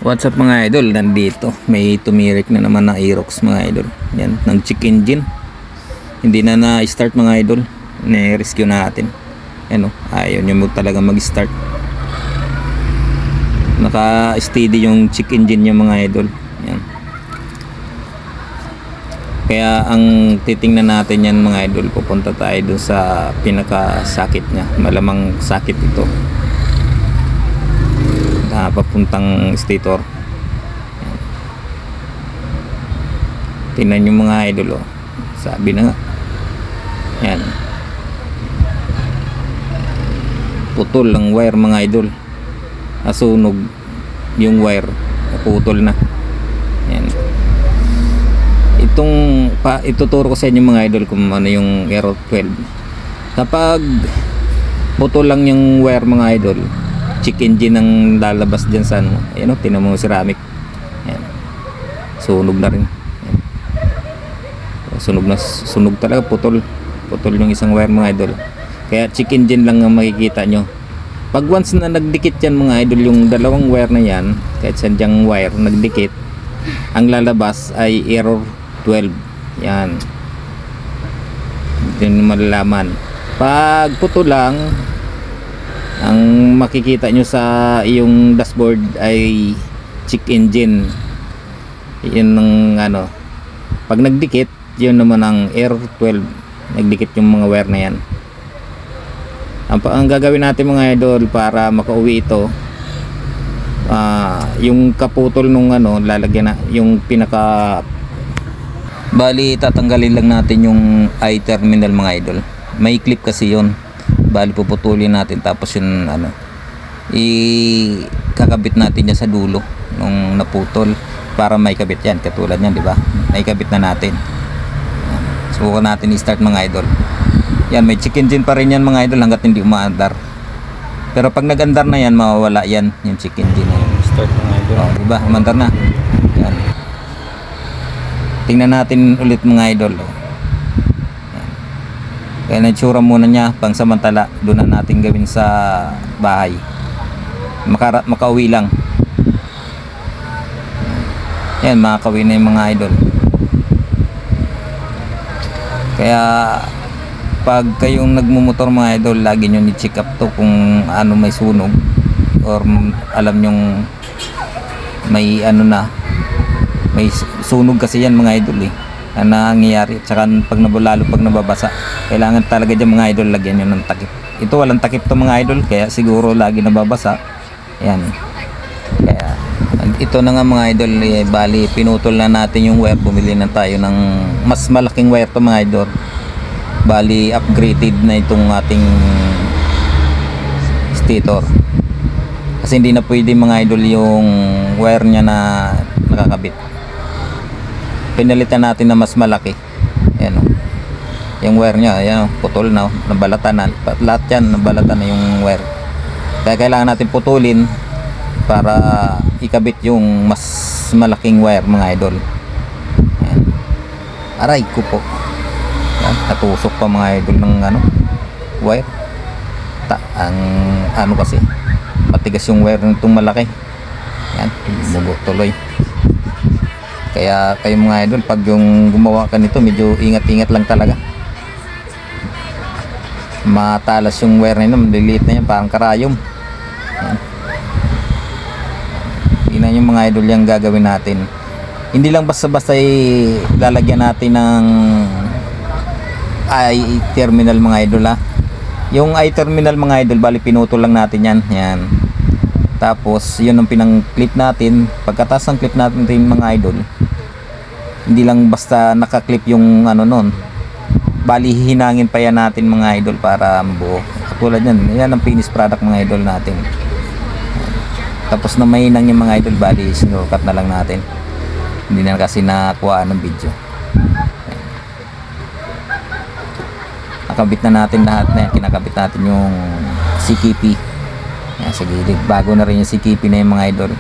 What's up mga idol, nandito may tumirik na naman na Aerox mga idol. Yan, ng check engine hindi na na-start mga idol. Na-rescue natin. Yan o, ayaw nyo mo talaga mag-start. Naka-steady yung check engine nyo mga idol. Yan. Kaya ang titingnan natin yan mga idol, pupunta tayo dun sa pinaka-sakit nya. Malamang sakit ito na papuntang stator. Tingnan nyo mga idol oh. Sabi na nga yan, putol ang wire mga idol, asunog yung wire, naputol na yan. Ituturo ko sa inyo mga idol kung ano yung error 12 kapag putol lang yung wire mga idol. Check engine ang lalabas dyan sa ano. Ayan o, tinan mo ceramic. Ayan. Sunog na rin. Ayan. Sunog na, sunog talaga, putol yung isang wire mga idol. Kaya check engine lang ang makikita nyo. Pag once na nagdikit yan mga idol, yung dalawang wire na yan, kahit sadyang wire nagdikit, ang lalabas ay error 12. Yan, hindi nyo malalaman. Pag putol lang, ang makikita nyo sa iyong dashboard ay check engine. Yun ang ano. Pag nagdikit, yun naman ang error 12. Nagdikit yung mga wire na yan. Ang gagawin natin mga idol para makauwi ito, yung kaputol nung ano, lalagyan na yung pinaka, bali tatanggalin lang natin yung I terminal mga idol. May clip kasi yun, bali puputulin natin, tapos yung ano, kakabit natin yan sa dulo nung naputol para may kabit yan, katulad yan, di ba? Naikabit na natin. Subukan natin i-start mga idol. Yan, may check engine pa rin yan mga idol hanggat hindi umaandar. Pero pag nag-andar na yan, mawawala yan yung check engine. Start mga idol. Oh, di ba? Umandar na. Yan. Tingnan natin ulit mga idol. Kaya naitsura muna niya pang samantala, doon na natin gawin sa bahay. Makauwi lang. Yan, makakauwi na yung mga idol. Kaya pag kayong nagmumotor mga idol, lagi nyo ni-check up to kung ano may sunog, or alam nyong may ano na, may sunog kasi yan mga idol eh, na nangyayari. Tsaka lalo pag nababasa, kailangan talaga dyan mga idol lagyan nyo ng takip. Ito walang takip to mga idol, kaya siguro lagi nababasa. Yan, kaya ito na nga mga idol eh, bali pinutol na natin yung wire. Bumili na tayo ng mas malaking wire to mga idol. Bali upgraded na itong ating stator, kasi hindi na pwede mga idol yung wire nya na nakakabit. Pinalitan natin na mas malaki. Ayan o, yung wire nya, ayan o, putol na o, nabalatan na lahat yan, nabalatan na yung wire. Kaya kailangan natin putulin para ikabit yung mas malaking wire mga idol. Ayan. Aray ko po. Yan, natusok pa mga idol ng ano, wire. Ang ano kasi, matigas yung wire nitong malaki. Yan, bugo tuloy. Kaya kayo mga idol, pag yung gumawa ka nito, medyo ingat-ingat lang talaga. Matalas yung wire na yun, maliliit na yan, parang karayom. Yan. Tingnan yung mga idol yung gagawin natin. Hindi lang basta-basta lalagyan natin ng I-terminal mga idol ha. Yung I-terminal mga idol, bali pinutol lang natin yan. Yan. Tapos yun ang pinang-clip natin. Pagkatas ng clip natin mga idol, hindi lang basta nakaklip yung ano nun, bali hihinangin pa yan natin mga idol para mabuo. Katulad yan, yan ang finished product mga idol natin. Tapos na mahinang yung mga idol, bali sinukat na lang natin. Hindi na kasi nakuha ng video. Nakabit na natin lahat na yan. Kinakabit natin yung CKP. Yan, sige, bago na rin yung CKP na yung mga idol.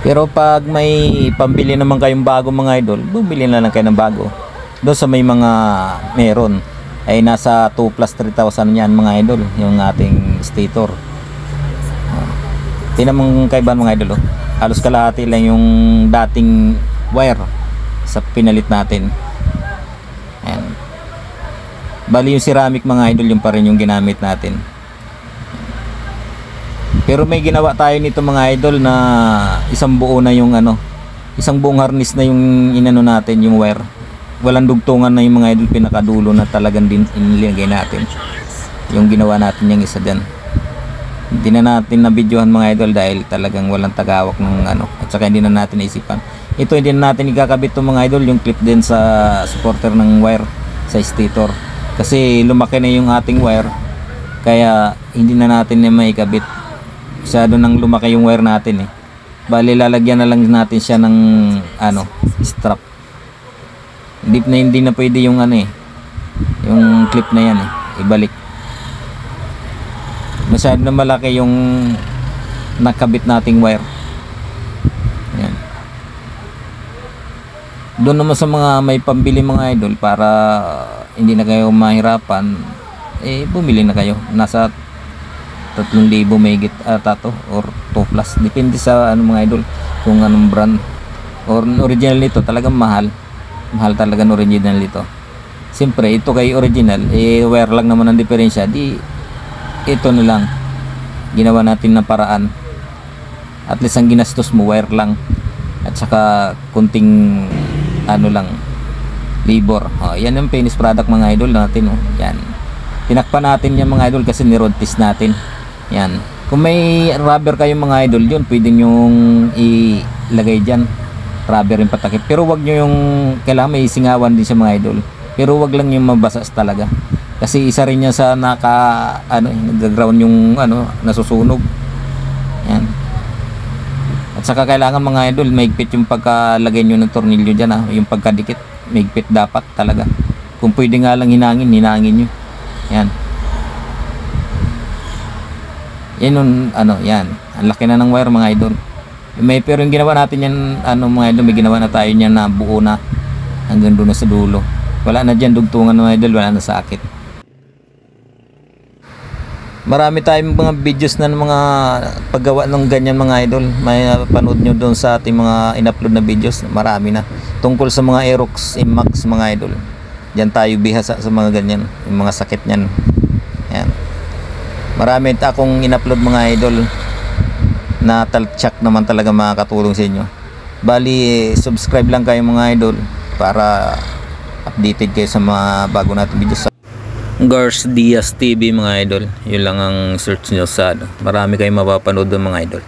Pero pag may pambili naman kayong bago mga idol, bumili na lang kayo ng bago. Doon sa may mga meron ay nasa 2 plus 3,000 yan mga idol, yung ating stator. Tingnan mong kaibahan mga idol, oh. Halos kalahati lang yung dating wire sa pinalit natin. Ayan. Bali yung ceramic mga idol, yung pa rin yung ginamit natin. Pero may ginawa tayo nito mga idol na isang buo na yung ano, isang buong harness na yung inano natin, yung wire. Walang dugtungan na yung mga idol, pinakadulo na talagang din inilagay natin. Yung ginawa natin yung isa dyan. Hindi na natin na videohan mga idol dahil talagang walang tagawak ng ano, at saka hindi na natin naisipan. Ito hindi na natin ikakabit itong mga idol, yung clip din sa supporter ng wire sa stator. Kasi lumaki na yung ating wire, kaya hindi na natin na maikabit. Masyado nang lumaki yung wire natin eh. Bali lalagyan na lang natin siya ng ano, strap. Hindi na pwede yung ano eh, yung clip na yan eh, ibalik. Masyado na malaki yung nakabit nating wire. Yan. Doon naman sa mga may pambili mga idol, para hindi na kayo mahirapan, eh bumili na kayo. Nasa 3,000 mahigit tato or 2 plus. Depende sa ano mga idol, kung anong brand. Or original nito, talagang mahal. Mahal talaga ng original nito. Siyempre, ito kay original, eh wire lang naman ang diferensya. Di ito na lang ginawa natin na paraan, at least ang ginastos mo wire lang at saka kunting ano lang labor. Yan yung finished product mga idol natin, oh. Yan, tinakpan natin yan mga idol kasi ni-road test natin yan. Kung may rubber kayong mga idol, yun pwede nyong ilagay dyan, rubber yung patakip, pero wag nyo yung, kailangan may singawan din siya mga idol, pero wag lang yung mabasas talaga. Kasi isa rin niya sa nag-ground yung ano, nasusunog. Yan. At saka kailangan mga idol, maigpit yung pagkalagay nyo ng tornilyo dyan, yung pagkadikit. Maigpit dapat talaga. Kung pwede nga lang hinangin nyo. Yan. Yan yung ano, yan. Ang laki na ng wire mga idol. Pero yung ginawa natin yan, ano mga idol, may ginawa na tayo niyan na buo na hanggang doon sa dulo. Wala na dyan dugtungan mga idol, wala na sakit. Marami tayong mga videos na mga paggawa ng ganyan mga idol. May panood nyo doon sa ating mga in-upload na videos. Marami na tungkol sa mga Aerox Max mga idol. Diyan tayo bihasa sa mga ganyan, yung mga sakit niyan. Yan. Marami akong in-upload mga idol na taltsak naman talaga makakatulong sa inyo. Bali, subscribe lang kayo mga idol para updated kayo sa mga bago natin videos. Gars Diaz TV mga idol, yun lang ang search nyo sa ano. Marami kayong mapapanood doon mga idol.